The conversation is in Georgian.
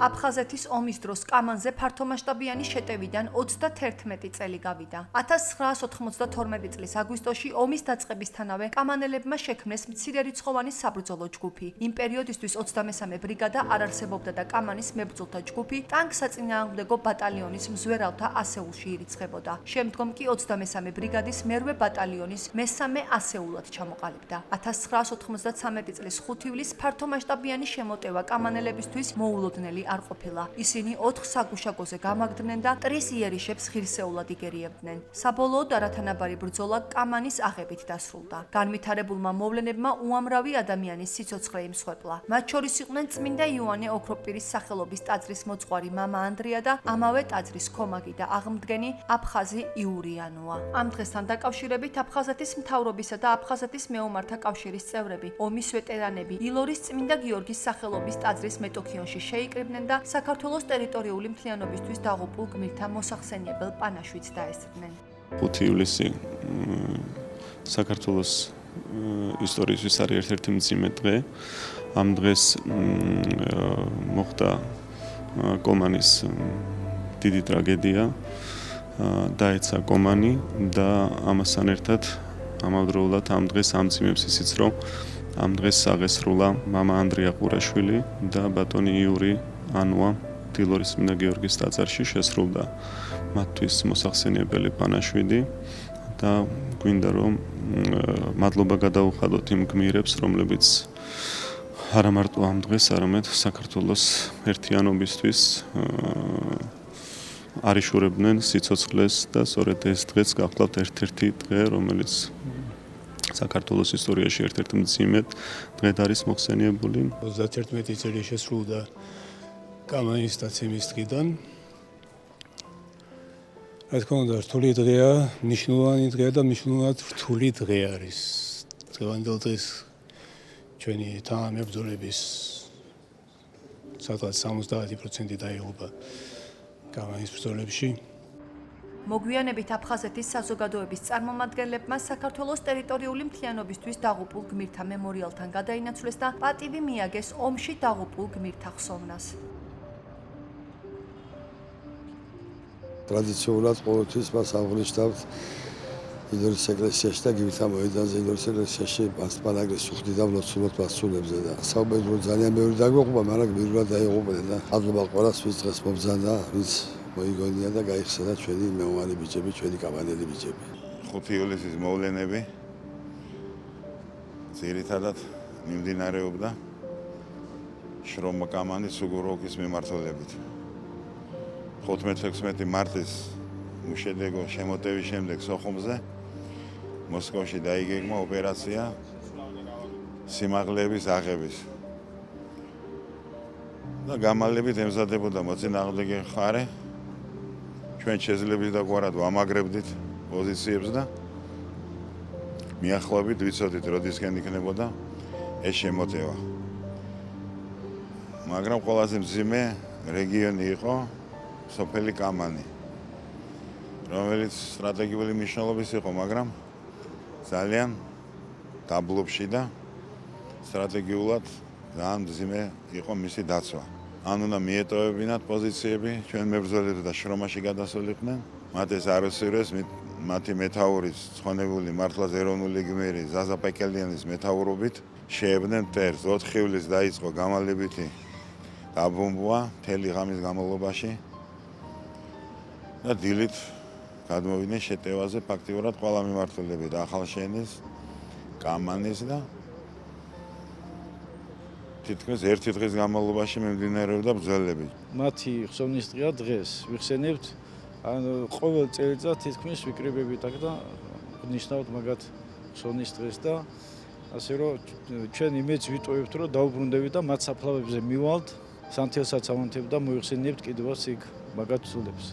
აფხაზეთის ომის დროს კამანზე ფართომასშტაბიანი შეტევიდან 31 წელი გავიდა. 1992 წლის აგვისტოში ომის დაწყებისთანავე კამანელებმა შექმნეს მცირერიცხოვანი საბრძოლო ჯგუფი. იმ პერიოდისთვის 23 ბრიგადა არ არსებობდა და კამანის მებრძოლთა ჯგუფი ტანკსაწინააღმდეგო ბატალიონის მზვერავთა ასეულში ირიცხებოდა. შემდგომ კი 23 ბრიგადის მერვე ბატალიონის მესამე ასეულად ჩამოყალიბდა. 1993 წლის 5 ივლისს ფართომასშტაბიანი შემოტევა კამანელებისთვის მოულოდნელი არ ყოფილა. ისინი 4 საგუშაგოზე გამაგდნენ და ტრის იერიშებს ღირსეულად იგერიებდნენ. საბოლოოდ არათანაბარი ბრძოლა კამანის აღებით დასრულდა. განვითარებულმა მოვლენებმა უამრავი ადამიანის სიცოცხლე იმსხვერპლა. მათ შორის იყვნენ წმინდა იოანე ოქროპირის სახელობის ტაძრის მოწყwari მამა ანდრია და ამავე ტაძრის ქომაგი და აღმდგენი აფხაზი იურიანოა. ამ დღესთან დაკავშირებით აფხაზეთის მთავრობისა და აფხაზეთის მეომართა კავშირის წევრები, ომის ვეტერანები, ილორის წმინდა გიორგის სახელობის ტაძრის მეტოქიონში შეიკრიბნენ და საქართველოს ტერიტორიული მთლიანობისთვის დაღუპულ გმირთა მოსახსენიებელ პანაშვიდს დაესწრნენ. 5 ივლისი საქართველოს ისტორიისთვის არის ერთ-ერთი მძიმე დღე. ამ დღეს მოხდა კომანის დიდი ტრაგედია. დაეცა კომანი და ამასთან ერთად ამავდროულად ამ დღეს ამძიმებს ისიც რომ ამ დღეს აღესრულა მამა ანდრია ყურაშვილი და ბატონი იური ანუა დილორის წმინდა გიორგის ტაძარში შესრულდა მათთვის მოსახსენიებელი პანაშვიდი და გვინდა რომ მადლობა გადაუხადოთ იმ გმირებს, რომლებიც არა მარტო ამ დღეს, არამედ საქართველოს ერთიანობისთვის არიშურებდნენ სიცოცხლეს და სწორედ ეს დღეც გახლავთ ერთ-ერთი დღე, რომელიც საქართველოს ისტორიაში ერთ-ერთი მძიმე დღედ არის მოხსენიებული. 31 წელი შესრულდა კამანის დაცემის დღიდან. რა თქმა უნდა, რთული დღეა, მნიშვნელოვანი დღეა და მნიშვნელოვნად რთული დღე არის. დღევანდელ დღეს ჩვენი თანამებრძოლების სადღაც 70% დაიღუპა კამანის ბრძოლებში. მოგვიანებით აფხაზეთის საზოგადოების წარმომადგენლებმა საქართველოს ტერიტორიული მთლიანობისთვის დაღუპულ გმირთა მემორიალთან გადაინაცვლეს და პატივი მიაგეს ომში დაღუპულ გმირთა ხსოვნას. ტრადიციულად ყოველთვის მას აღნიშნავთ ილორის ეკლესიაში და გივითა მოედანზე ილორის ეკლესიაში პანაგრის სუხდი და მლოცულობ მასწულებზე და საუბედრო ძალიან ბევრი დაგვეყობა, მაგრამ გმირულად დაიღუპნენ და მადლობა ყველას ვის დღეს მომბრძანა, ვის მოიგონია და გაიხსენა ჩვენი მეომარი ბიჭები, ჩვენი კამანელი ბიჭები. 5 ივლისის მოვლენები ძირითადად მიმდინარეობდა შრომა კამანის უგუროქის მიმართულებით. 15-16 მარტის უშედეგო შემოტევის შემდეგ სოხუმზე მოსკოვში დაიგეგმა ოპერაცია სიმაღლეების აღების და გამალებით ემზადებოდა მოწინააღმდეგე მხარე. ჩვენ შეძლებით და გვარად ვამაგრებდით პოზიციებს და მიახლოებით ვიცოდით როდისკენ იქნებოდა ეს შემოტევა. მაგრამ ყველაზე მძიმე რეგიონი იყო სოფელი კამანი, რომელიც სტრატეგიული მნიშვნელობის იყო, მაგრამ ძალიან დაბლობში და სტრატეგიულად ძალიან მძიმე იყო მისი დაცვა. ან უნდა მიეტოვებინათ პოზიციები ჩვენ მებრძოლებს და შრომაში გადასულიყვნენ. მათ ეს არ უსწრებს, მათი მეთაურის ცხონებული მართლაც ეროვნული გმირი ზაზა პეკელიანის მეთაურობით შეებდნენ მტერს. 4 ივლისს დაიწყო გამალებითი დაბომბვა მთელი ღამის განმავლობაში და დილით გადმოვიდნენ შეტევაზე ფაქტიურად ყველა მიმართულები და ახალშენის, კამანის და თითქმის ერთი დღის განმავლობაში მიმდინარეობდა ბრძოლები. მათი ხსოვნის დღეა დღეს. ვიხსენებთ, ყოველ წელიწად თითქმის ვიკრიბებით აქ და ნიშნავთ მაგათ ხსოვნის დღეს და ასე რომ ჩვენ იმედს ვიტოვებთ, რომ დაუბრუნდებით და მათ საფლავებზე მივალთ, სანთელსაც ავანთებთ და მოიხსენიებთ კიდევაც იქ მაგათ ცულებს.